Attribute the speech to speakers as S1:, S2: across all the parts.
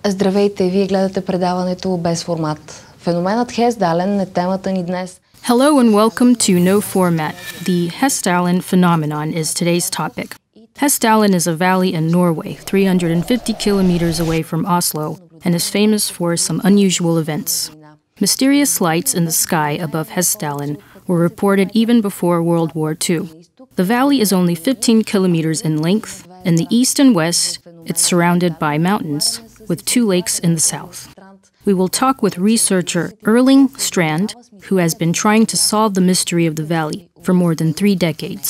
S1: Здравейте, вие гледате предаването без формат. Феноменът Hessdalen е темата ни днес.
S2: Hello and welcome to No Format. The Hessdalen phenomenon is today's topic. Hessdalen is a valley in Norway, 350 kilometers away from Oslo, and is famous for some unusual events. Mysterious lights in the sky above Hessdalen were reported even before World War II. The valley is only 15 kilometers in length. In the east and west, it's surrounded by mountains, with two lakes in the south. We will talk with researcher Erling Strand, who has been trying to solve the mystery of the valley for more than 3 decades.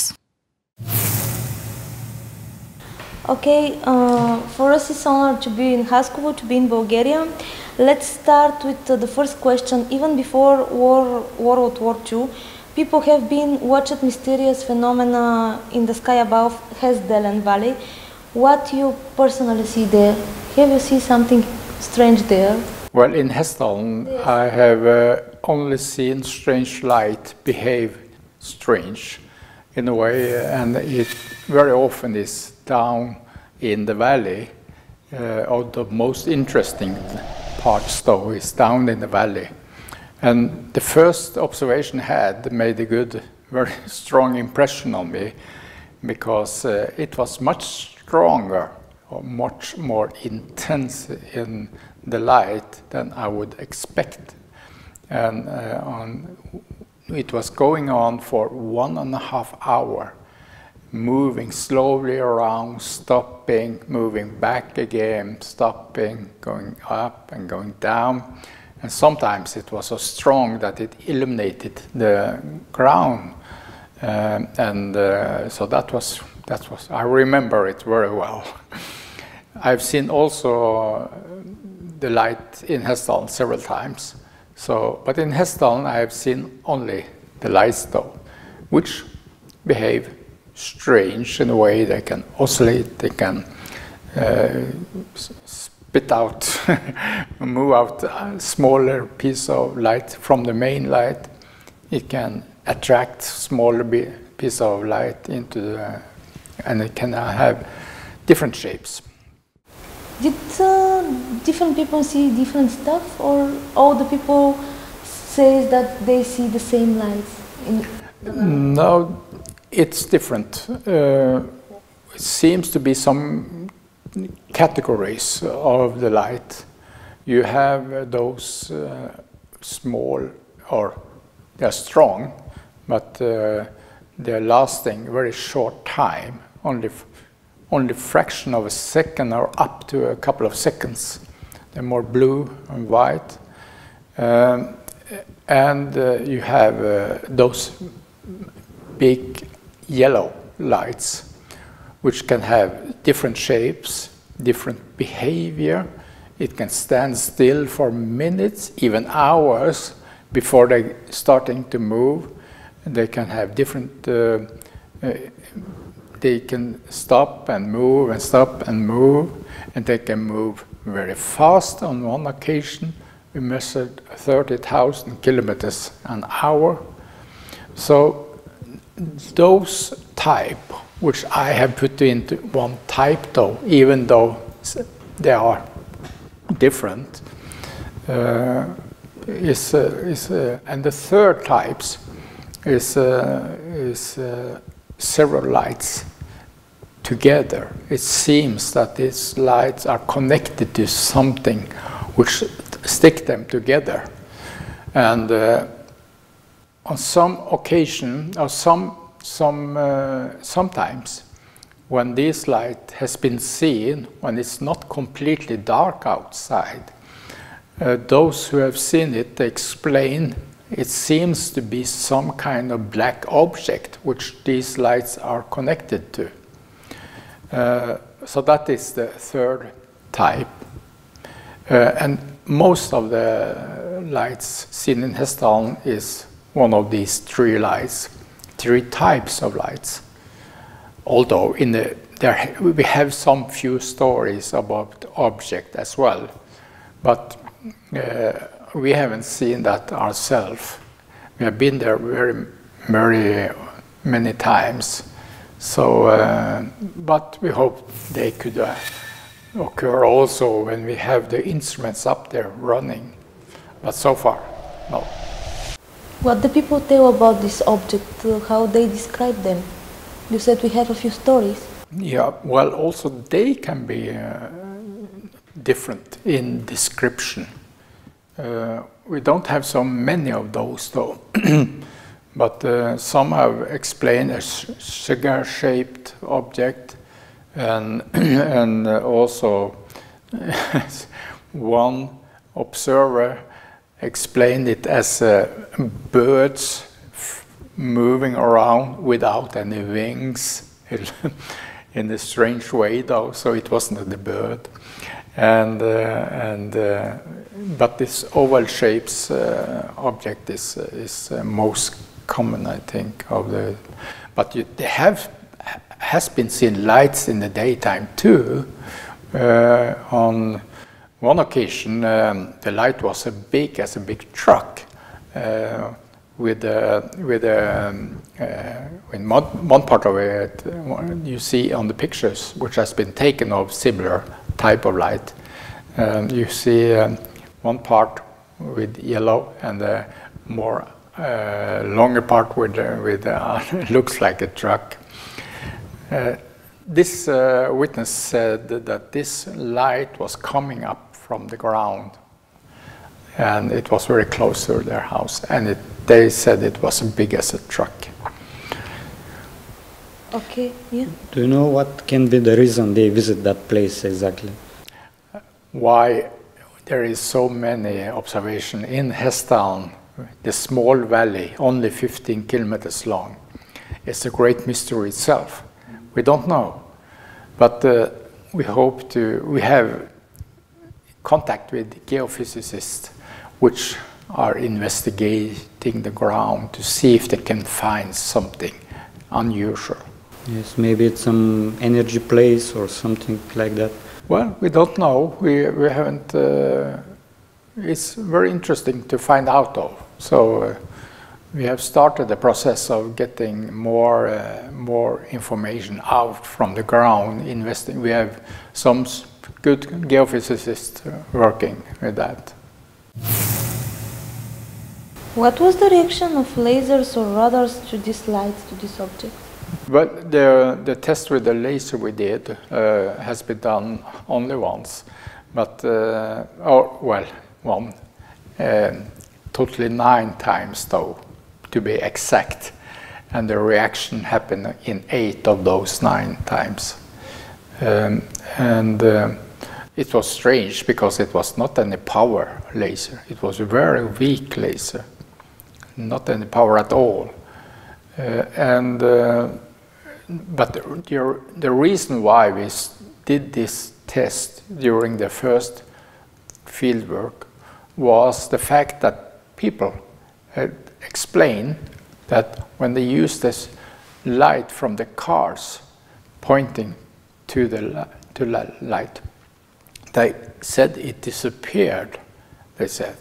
S3: Okay, for us it's an honor to be in Haskovo, to be in Bulgaria. Let's start with the first question. Even before World War II, people have been watching mysterious phenomena in the sky above Hessdalen Valley. What you personally see there? Have you seen something strange there?
S4: Well, in Hessdalen, yes. I have only seen strange light behave strange in a way, and it very often is down in the valley. The most interesting parts, though, is down in the valley. And the first observation had made a good, very strong impression on me, because it was much stronger or much more intense in the light than I would expect. And it was going on for 1.5 hours, moving slowly around, stopping, moving back again, stopping, going up and going down. And sometimes it was so strong that it illuminated the ground. So that was, I remember it very well. I've seen also the light in Hessdalen several times. But in Hessdalen I have seen only the lights, though, which behave strange in a way. They can oscillate, they can spit out, move out a smaller piece of light from the main light. It can attract smaller piece of light into the, and it can have different shapes.
S3: Did different people see different stuff, or all the people say that they see the same lights?
S4: No, it's different. It seems to be some categories of the light. You have those small, or they're strong, but they're lasting very short time, only fraction of a second or up to a couple of seconds. They're more blue and white. You have those big yellow lights, which can have different shapes, different behavior. It can stand still for minutes, even hours, before they starting to move. They can have different, they can stop and move and stop and move, and they can move very fast. On one occasion, we measured 30,000 kilometers an hour. So those type, which I have put into one type, though, even though they are different, and the third types is several lights together. It seems that these lights are connected to something which stick them together. And on some occasion, or sometimes, when this light has been seen, when it's not completely dark outside, those who have seen it explain it seems to be some kind of black object which these lights are connected to. So that is the third type. And most of the lights seen in Hessdalen is one of these 3 lights, 3 types of lights. Although we have some few stories about the object as well, but we haven't seen that ourselves. We have been there very many times. So, but we hope they could occur also when we have the instruments up there running, but so far, no.
S3: What do people tell about this object, how they describe them? You said we have a few stories.
S4: Yeah, well, also they can be different in description. We don't have so many of those though, but some have explained a cigar-shaped object, and also one observer explained it as birds moving around without any wings in a strange way though, so it wasn't the bird. But this oval shapes object is most common, I think, of the. But has been seen lights in the daytime too. On one occasion, the light was as big as a big truck. In one part of it, you see on the pictures, which has been taken of similar type of light. You see one part with yellow and a more longer part with looks like a truck. This witness said that this light was coming up from the ground, and it was very close to their house, and they said it was as big as a truck.
S3: Okay, yeah.
S5: Do you know what can be the reason they visit that place exactly?
S4: Why there is so many observations in Hessdalen, the small valley, only 15 kilometers long. It's a great mystery itself. We don't know, but we have contact with geophysicists which are investigating the ground to see if they can find something unusual.
S5: Yes, maybe it's some energy place or something like that.
S4: Well, we don't know. We haven't. It's very interesting to find out though. So we have started the process of getting more information out from the ground. We have some good geophysicists working with that.
S3: What was the reaction of lasers or radars to these lights, to this object?
S4: Well, the test with the laser we did has been done only once, but totally 9 times though, to be exact, and the reaction happened in 8 of those 9 times, it was strange because it was not any power laser. It was a very weak laser, not any power at all. But the reason why we did this test during the first field work was the fact that people had explained that when they used this light from the cars pointing to the light, they said it disappeared, they said.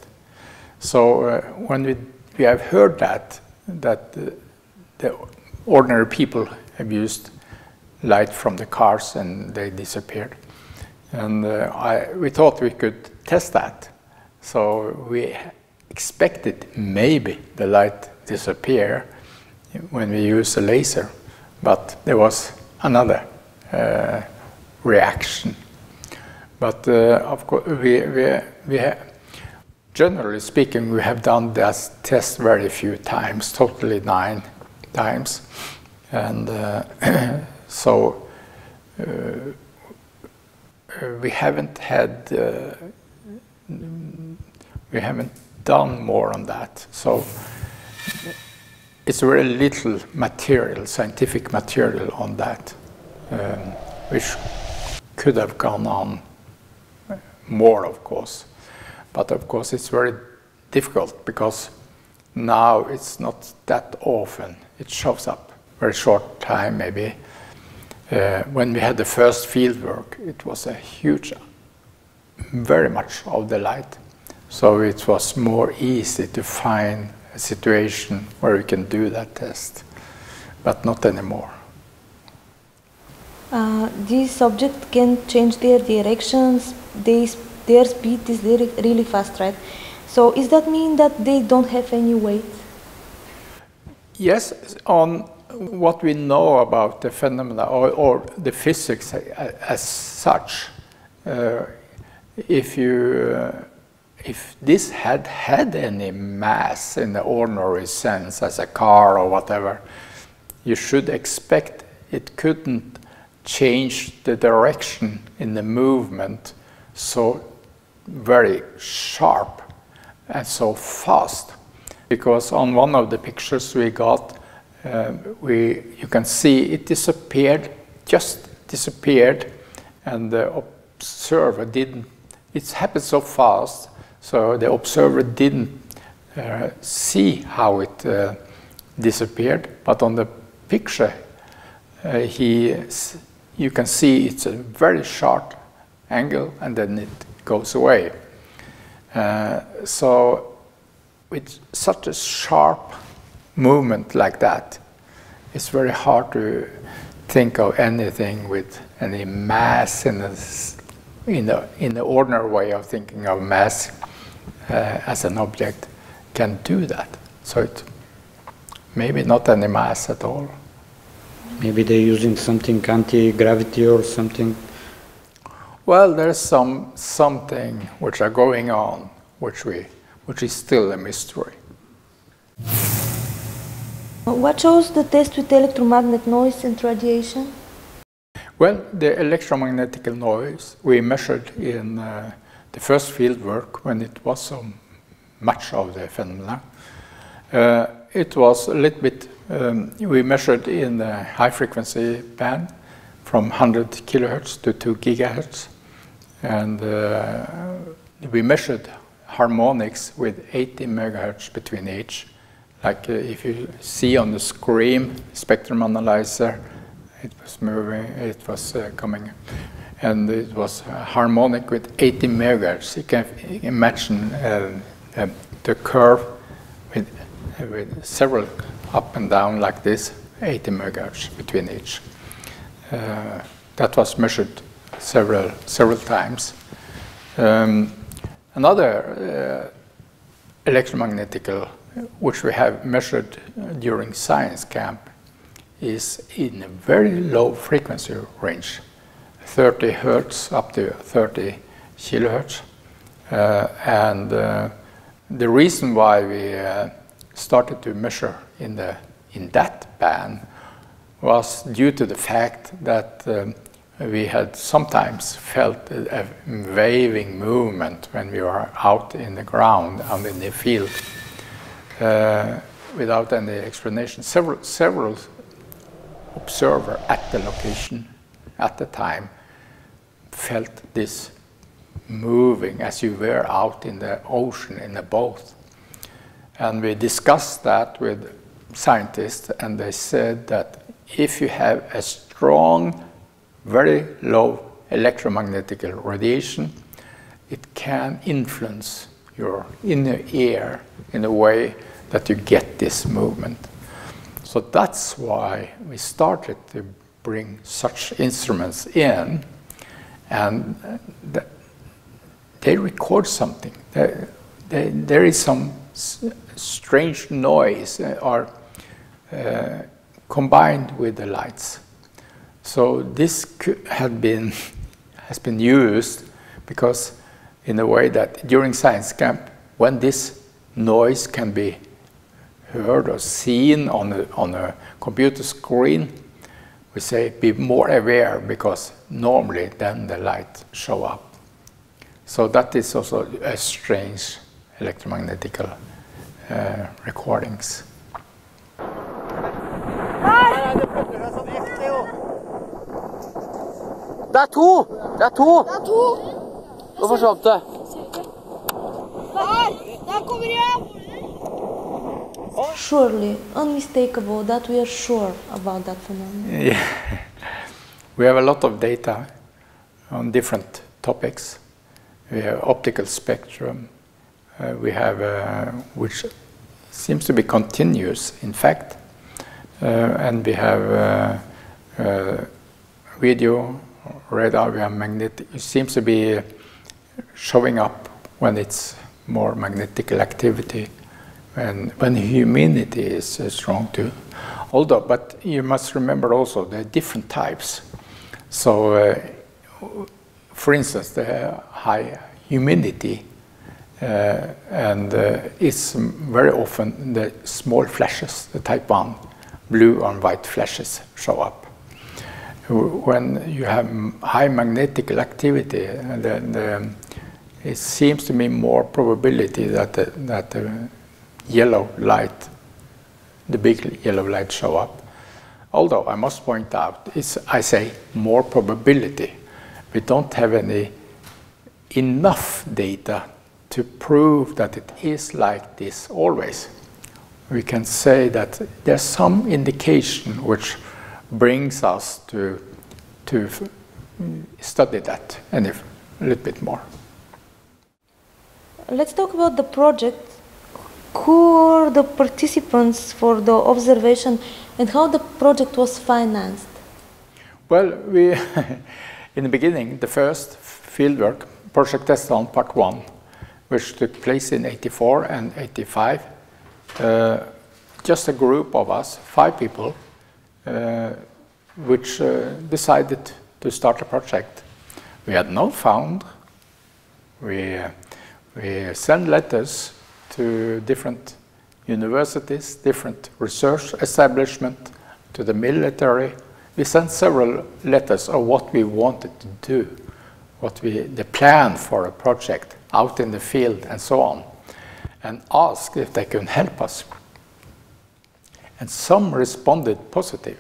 S4: So when we have heard that the ordinary people have used light from the cars and they disappeared. And we thought we could test that. So we expected maybe the light disappear when we use a laser, but there was another reaction. But of course, generally speaking, we have done this test very few times, totally 9 times, and so we haven't done more on that. So it's very little material, scientific material on that, which could have gone on more, of course. But of course it's very difficult because now it's not that often. It shows up very short time maybe. When we had the first field work, it was a huge, very much of the light. So it was more easy to find a situation where we can do that test, but not anymore.
S3: These objects can change their directions, their speed is really fast, right? So does that mean that they don't have any weight?
S4: Yes, on what we know about the phenomena or the physics as such, if this had any mass in the ordinary sense as a car or whatever, you should expect it couldn't change the direction in the movement so very sharp and so fast. Because on one of the pictures we got, you can see it just disappeared, and the observer didn't. It happened so fast, so the observer didn't see how it disappeared. But on the picture, you can see it's a very sharp angle, and then it goes away. So with such a sharp movement like that, it's very hard to think of anything with any mass in the ordinary way of thinking of mass as an object can do that. So it maybe not any mass at all.
S5: Maybe they're using something anti-gravity or something.
S4: Well, there's something which are going on, which is still a mystery.
S3: What shows the test with electromagnetic noise and radiation?
S4: Well, the electromagnetic noise we measured in the first field work when it was so much of the phenomena. It was a little bit, we measured in the high frequency band from 100 kilohertz to 2 gigahertz. And we measured harmonics with 80 megahertz between each. Like if you see on the screen, spectrum analyzer, it was moving, it was coming, and it was harmonic with 80 megahertz. You can imagine the curve with several up and down like this, 80 megahertz between each. That was measured several times. Another electromagnetic, which we have measured during science camp, is in a very low frequency range, 30 hertz up to 30 kilohertz. And the reason why we started to measure in that band was due to the fact that we had sometimes felt a waving movement when we were out in the ground, out in the field, without any explanation. Several observers at the location at the time felt this moving as you were out in the ocean in a boat. And we discussed that with scientists, and they said that if you have a strong, very low electromagnetic radiation, it can influence your inner ear in a way that you get this movement. So that's why we started to bring such instruments in, and they record something. There is some strange noise or combined with the lights. So this has been used because in a way that during science camp, when this noise can be heard or seen on a computer screen, we say be more aware, because normally then the light show up. So that is also a strange electromagnetic recordings.
S6: Det er to! Det er to! Det er to! Hvor forsvant det?
S3: Der kommer jeg! Surely, unmistakable that we are sure about that phenomenon.
S4: Yeah. We have a lot of data on different topics. We have optical spectrum. We have, which seems to be continuous, in fact. And we have video, radar, we have magnetic. It seems to be showing up when it's more magnetic activity, and when humidity is strong too. Although, but you must remember also there are different types. So, for instance, the high humidity, it's very often the small flashes, the type 1, blue and white flashes show up. When you have high magnetic activity, it seems to me more probability that the yellow light, the big yellow light show up. Although I must point out, I say more probability. We don't have enough data to prove that it is like this always. We can say that there's some indication which brings us to study that a little bit more.
S3: Let's talk about the project. Who are the participants for the observation and how the project was financed?
S4: Well, in the beginning, the first fieldwork, Project Hessdalen Part 1, which took place in 84 and 85, just a group of us, 5 people, which decided to start a project. We had no fund. We sent letters to different universities, different research establishments, to the military. We sent several letters of what we wanted to do, the plan for a project out in the field and so on, and asked if they could help us. And some responded positive,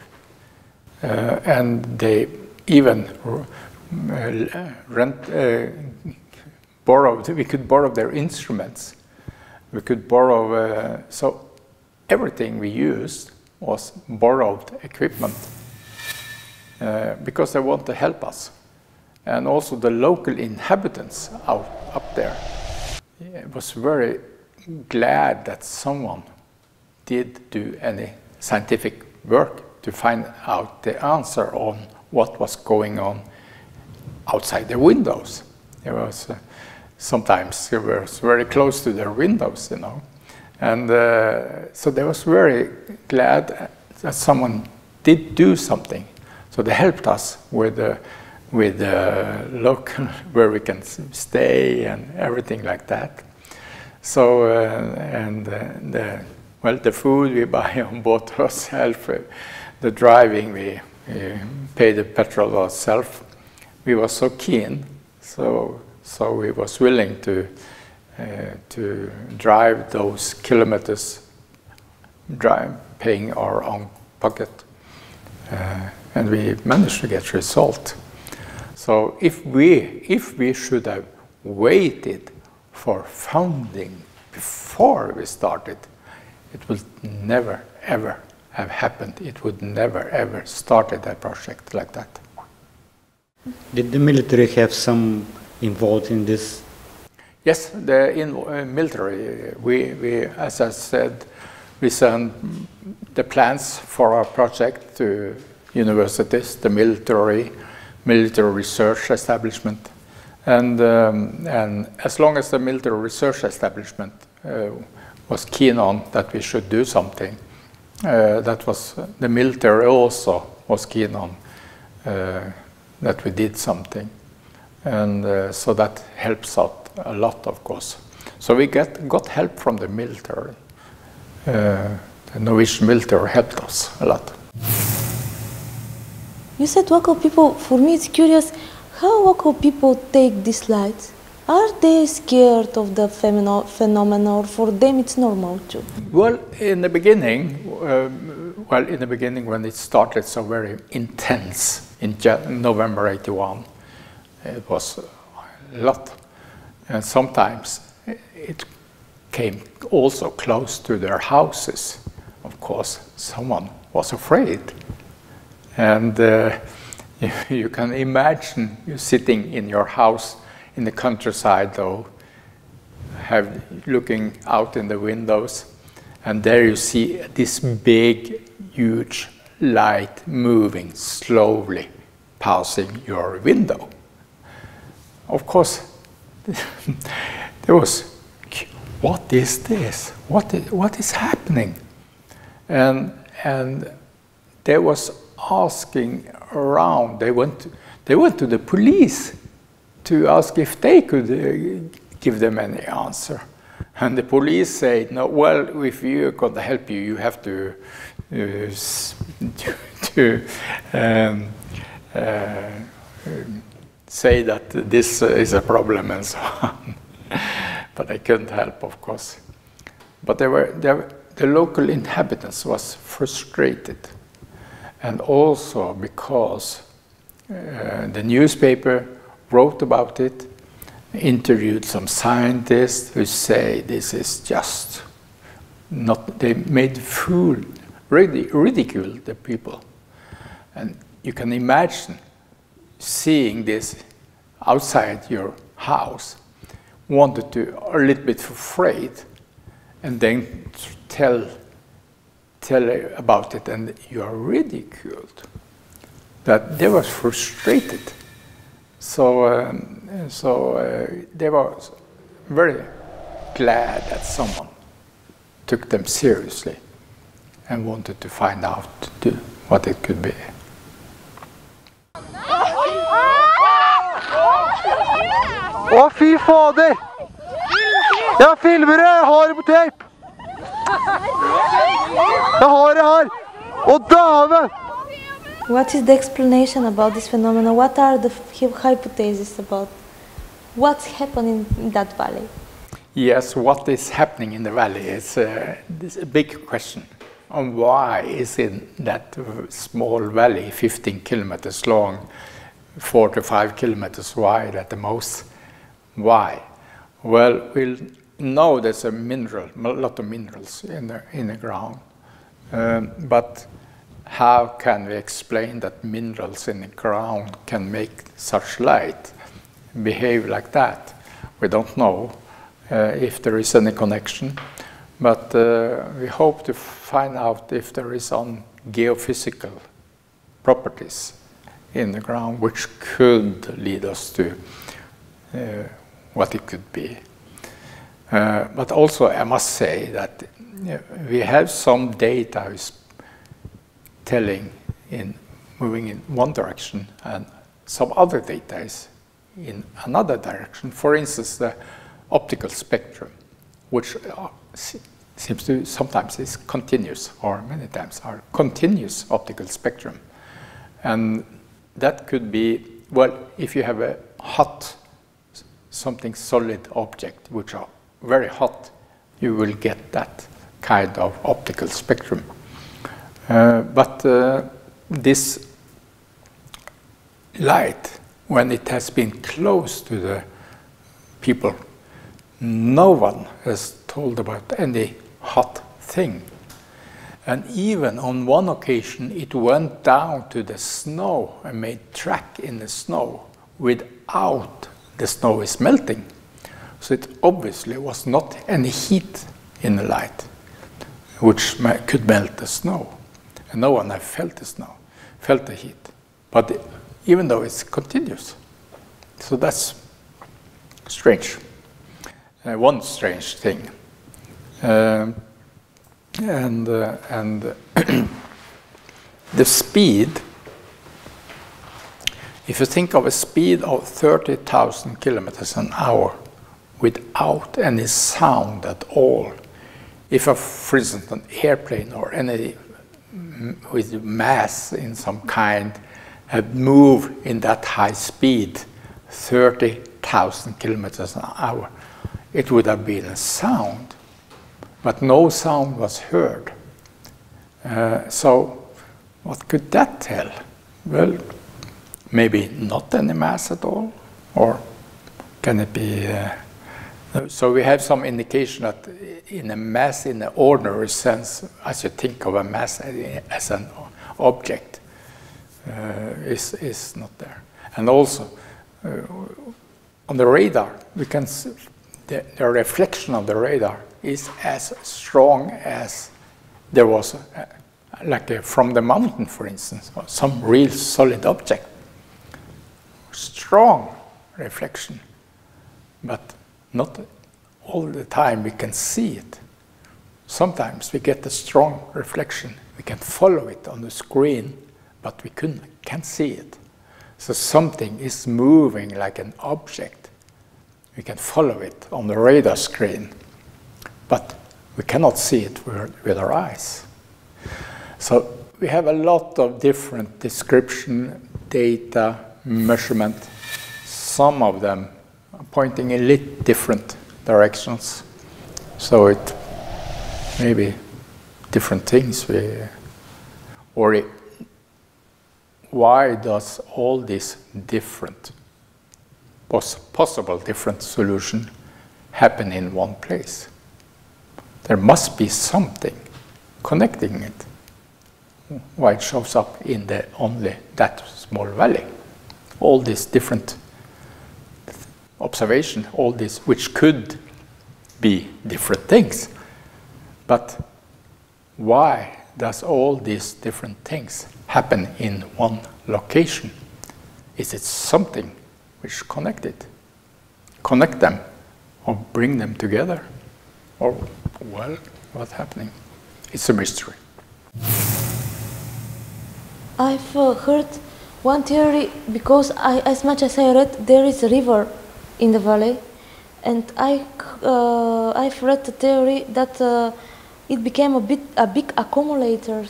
S4: and they even we could borrow their instruments. We could borrow, so everything we used was borrowed equipment because they want to help us. And also the local inhabitants up there was very glad that someone did do any scientific work to find out the answer on what was going on outside their windows. There was sometimes it was very close to their windows, you know. And so they was very glad that someone did do something. So they helped us with local where we can stay and everything like that. So the food we buy on board ourselves, the driving we pay the petrol ourselves. We were so keen, so we was willing to drive those kilometers, paying our own pocket, and we managed to get result. So if we should have waited for funding before we started, it would never ever have happened. It would never ever started a project like that.
S5: Did the military have some involved in this?
S4: Yes, the military. We, as I said, we sent the plans for our project to universities, the military research establishment, and as long as the military research establishment was keen on that we should do something, that was the military also was keen on that we did something, and so that helps out a lot, of course. So we got help from the military. The Norwegian military helped us a lot.
S3: You said local people. For me, it's curious how local people take these lights. Are they scared of the phenomena, or for them it's normal too?
S4: Well, in the beginning, when it started so very intense in November '81, it was a lot, and sometimes it came also close to their houses. Of course, someone was afraid, and you can imagine you sitting in your house in the countryside, though, looking out in the windows, and there you see this big, huge light moving slowly passing your window. Of course, there was, what is this? What is happening? And they was asking around. They went to the police to ask if they could give them any answer. And the police said, no, well, if we are going to help you, you have to say that this is a problem and so on. But I couldn't help, of course. But the local inhabitants was frustrated. And also because the newspaper wrote about it, interviewed some scientists who say this is just not, they made fool, ridicule the people. And you can imagine seeing this outside your house, wanted to, a little bit afraid, and then tell about it, and you are ridiculed. That they were frustrated. So they were very glad that someone took them seriously and wanted to find out what it could be.
S6: Å, fy fader! Jeg filmer det, jeg har det på tape! Jeg har det her! Å, dæven!
S3: What is the explanation about this phenomenon? What are the hypotheses about what's happening in that valley?
S4: Yes, what is happening in the valley is a big question. And why is in that small valley, 15 kilometers long, 4 to 5 kilometers wide at the most? Why? Well, we'll know there's a lot of minerals in the ground, but how can we explain that minerals in the ground can make such light, behave like that? We don't know if there is any connection, but we hope to find out if there is some geophysical properties in the ground which could lead us to what it could be. But also I must say that we have some data telling moving in one direction, and some other data is in another direction. For instance, the optical spectrum, which seems to sometimes is continuous, or many times are continuous optical spectrum. And that could be, well, if you have a hot, something solid object, which are very hot, you will get that kind of optical spectrum. But this light, when it has been close to the people, no one has told about any hot thing. And even on one occasion, it went down to the snow and made track in the snow without the snow is melting. So it obviously was not any heat in the light, which could melt the snow. And no one has felt the snow, felt the heat. But even though it's continuous. So that's strange. One strange thing. And the speed, if you think of a speed of 30,000 kilometers an hour without any sound at all, if, for instance, an airplane or any with mass in some kind had moved in that high speed, 30,000 kilometers an hour, it would have been a sound, but no sound was heard. So what could that tell? Well, maybe not any mass at all, or can it be? So we have some indication that in a mass, in the ordinary sense, as you think of a mass as an object, is not there. And also on the radar, we can see the reflection of the radar is as strong as there was, from the mountain, for instance, or some real solid object. strong reflection, but not all the time we can see it. Sometimes we get a strong reflection, we can follow it on the screen, but we can't see it. So something is moving like an object. We can follow it on the radar screen, but we cannot see it with our eyes. So we have a lot of different description, data, measurement, some of them pointing in little different directions. So it may be different things. Why does all these different, possible different solutions happen in one place? There must be something connecting it. Why it shows up in only that small valley? All these different observations, all this which could be different things. But why does all these different things happen in one location? Is it something which connect them, or bring them together? Or, well, what's happening? It's a mystery.
S3: I've heard one theory, because as much as I read, there is a river in the valley, and I've read the theory that it became a big accumulator.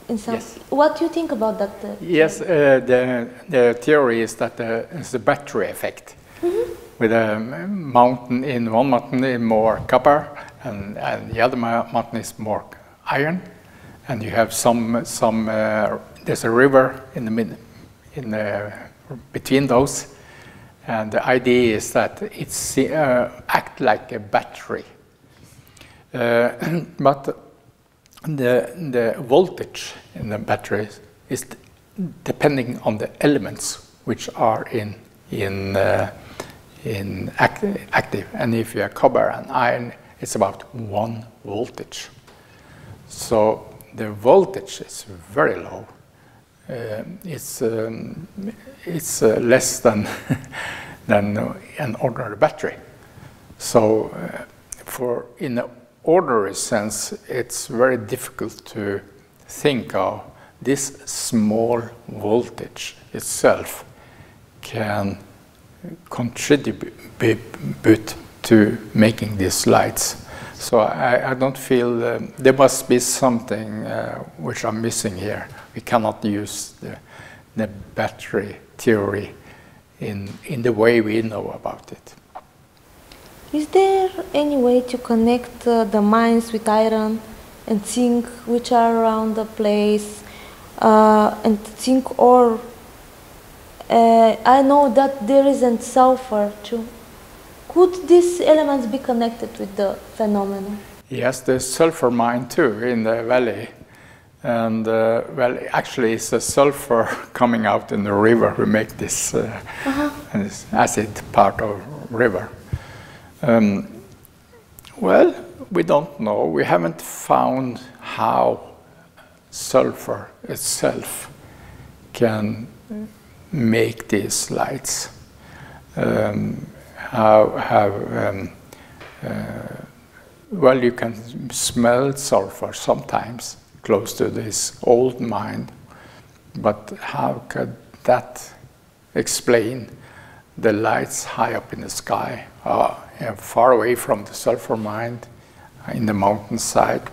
S3: Yes. What do you think about that?
S4: Yes, the theory is that it's a battery effect. Mm-hmm. With a mountain, in one mountain is more copper, and the other mountain is more iron, and you have there's a river in the middle, between those, and the idea is that it's act like a battery, but the voltage in the battery is depending on the elements which are active, and if you have copper and iron, it's about 1 voltage. So the voltage is very low. It's less than an ordinary battery. So in the ordinary sense, it's very difficult to think of this small voltage itself can contribute to making these lights. So I don't feel there must be something which I'm missing here. We cannot use the battery theory in the way we know about it.
S3: Is there any way to connect the mines with iron and zinc, which are around the place, and zinc ore? I know that there isn't sulfur too. Could these elements be connected with the phenomenon?
S4: Yes, there's sulfur mine too in the valley. And well, actually it's the sulfur coming out in the river who make this, this acid part of river. Well, we don't know. We haven't found how sulfur itself can make these lights. Well, you can smell sulfur sometimes close to this old mine, but how could that explain the lights high up in the sky, far away from the sulfur mine in the mountainside?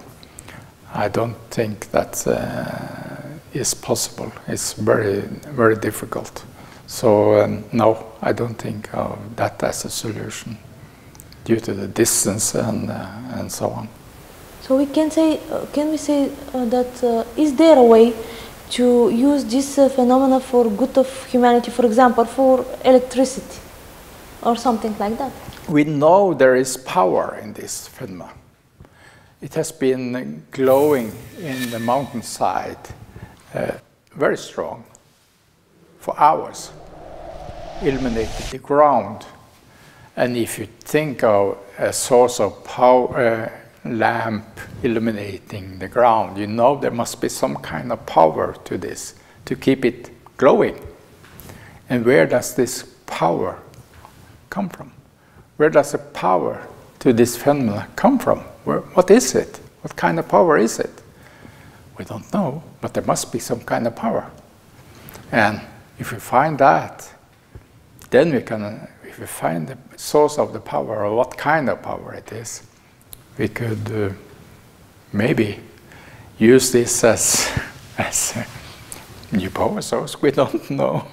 S4: I don't think that is possible. It's very, very difficult. So no, I don't think of that as a solution due to the distance and so on.
S3: So we can say, can we say that is there a way to use this phenomena for good of humanity, for example, for electricity or something like that?
S4: We know there is power in this phenomena. It has been glowing in the mountainside very strong for hours, illuminated the ground. And if you think of a source of power, lamp illuminating the ground, you know there must be some kind of power to this to keep it glowing. And where does this power come from? Where does the power to this phenomenon come from? What is it? What kind of power is it? We don't know, but there must be some kind of power. And if we find that, then we can, if we find the source of the power, or what kind of power it is, we could maybe use this as a new power source. We don't know.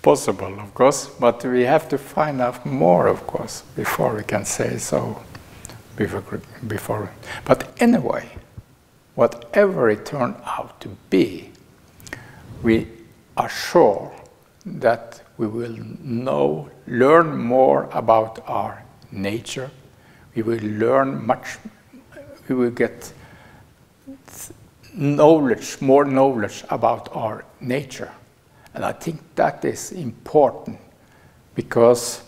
S4: Possible, of course, but we have to find out more, of course, before we can say so. Before. But anyway, whatever it turned out to be, we are sure that we will learn more about our nature. We will learn much. We will get knowledge, more knowledge about our nature. And I think that is important, because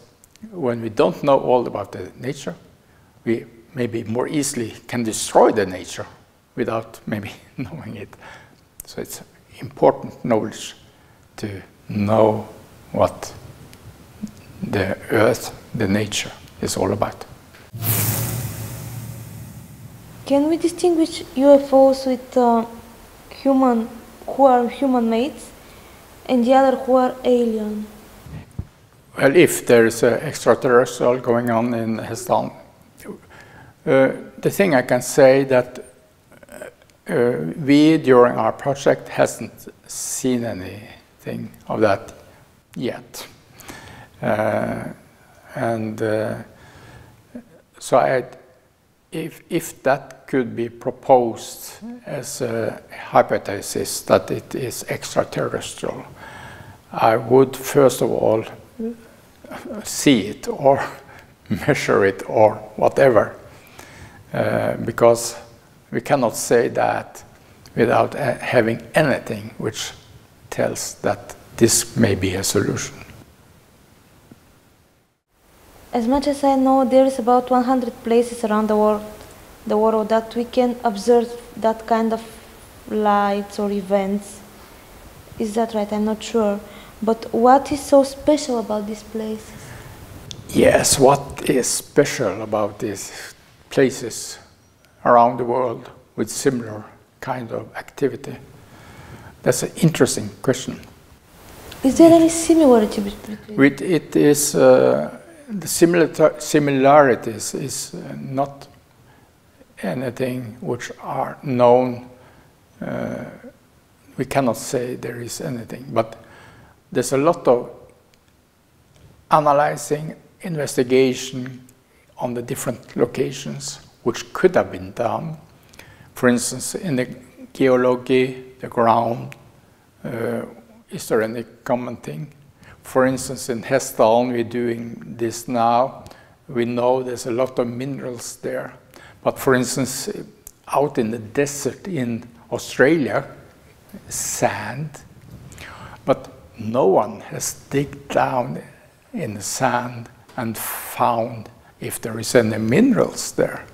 S4: when we don't know all about the nature, we maybe more easily can destroy the nature without maybe knowing it. So it's important knowledge to know what the earth, the nature, is all about.
S3: Can we distinguish UFOs with who are human mates and the other who are alien?
S4: Well, if there is an extraterrestrial going on in Hessdalen, the thing I can say that we, during our project, hasn't seen anything of that yet. So if that could be proposed as a hypothesis that it is extraterrestrial, I would first of all see it or measure it or whatever, because we cannot say that without having anything which tells that this may be a solution.
S3: As much as I know, there is about 100 places around the world that we can observe that kind of lights or events. Is that right? I'm not sure. But what is so special about these places?
S4: Yes, what is special about these places around the world with similar kind of activity? That's an interesting question.
S3: Is there any similarity between?
S4: It is the similarities is not anything which are known. We cannot say there is anything, but there's a lot of analyzing, investigation on the different locations which could have been done. For instance, in the geology, the ground, is there any common thing? For instance, in Hessdalen, we're doing this now. We know there's a lot of minerals there. But for instance, out in the desert in Australia, sand. But no one has digged down in the sand and found if there is any minerals there.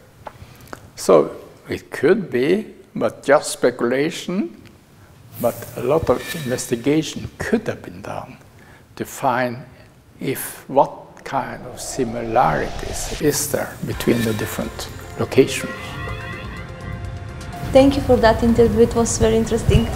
S4: So it could be, but just speculation. But a lot of investigation could have been done to find what kind of similarities is there between the different locations.
S3: Thank you for that interview. It was very interesting.